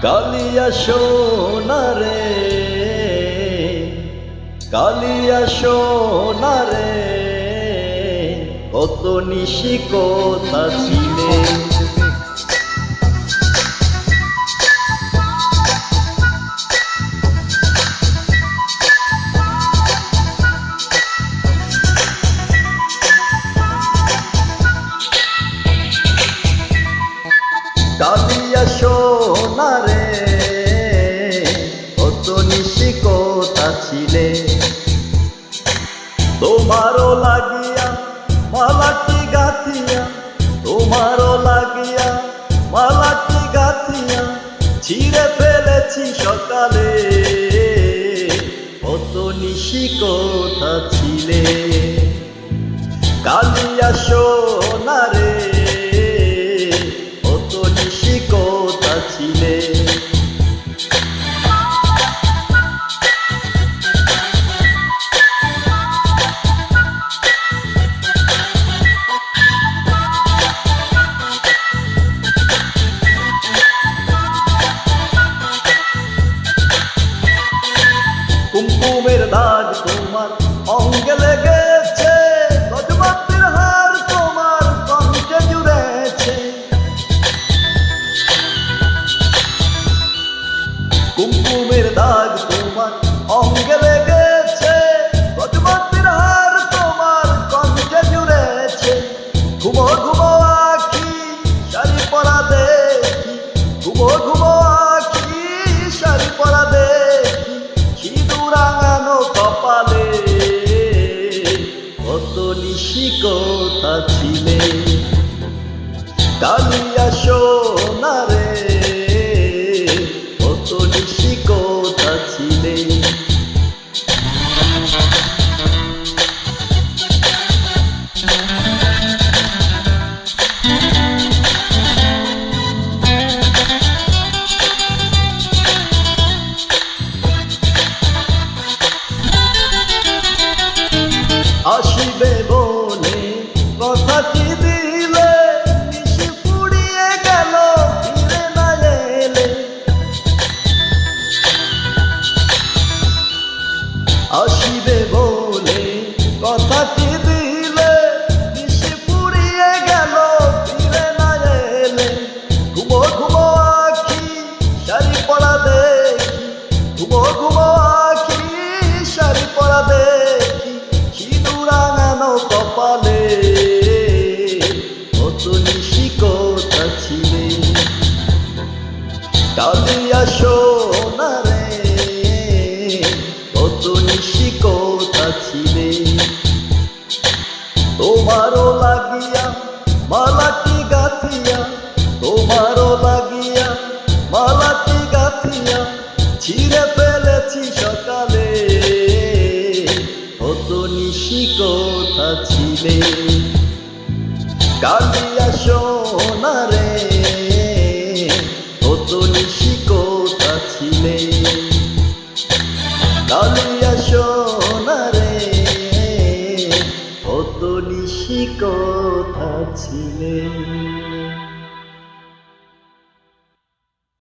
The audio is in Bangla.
কালিয়া সোনারে, কালিয়া সোনারে, কত নিশি কথা ছিলে। কালিয়া সোনারে, কত নিশি কথা ছিলে। তোমারও লাগিয়া মালাটি গাথিয়া, তোমারও লাগিয়া মালাটি গাথিয়া, ছিঁড়ে ফেলেছি সকালে। কত নিশি কথা ছিলে। কালিয়া সোনারে, কত নিশি কথা ছিলে। কুমকুমের দাগ তোমার অঙ্গে লেগেছে, গজমতির হার তোমার কণ্ঠে জুড়েছে। কুমকুমের দাগ তোমার অঙ্গে লেগেছে, গজমতির হার তোমার কণ্ঠে জুড়েছে। ঘুমো ঘুমো আখি শাড়ি পরা দেখি, ঘুমো ঘুমো আখি শাড়ি পরা দেখি, রাঙানো কপালে। কত নিশি কথা ছিলে। কালিয়া সোনারে, কত নিশি কথা ছিলে। আসিবে বলে কথাটি দিলে, নিশি পুড়িয়ে গেল ফিরে না এলে। আসিবে বলে কথাটি দিলে, নিশি পুড়িয়ে গেল ফিরে না এলে। ঘুমো ঘুমো আখি শাড়ি পরা দেখি, ঘুমো ঘুমো আখি শাড়ি পরা দেখি, রাঙানো কপালে। কত নিশি কথা ছিলে। কালিয়া সোনারে, কত নিশি কথা ছিলে। তোমারও লাগিয়া মালাটি গাথিয়া, তোমারও লাগিয়া মালাটি গাথিয়া, ছিঁড়ে ফেলেছি সকালে। কত নিশি কথা ছিলে। কালিয়া সোনারে, কত নিশি কথা ছিলে। কালিয়া সোনারে, কত নিশি কথা ছিলে।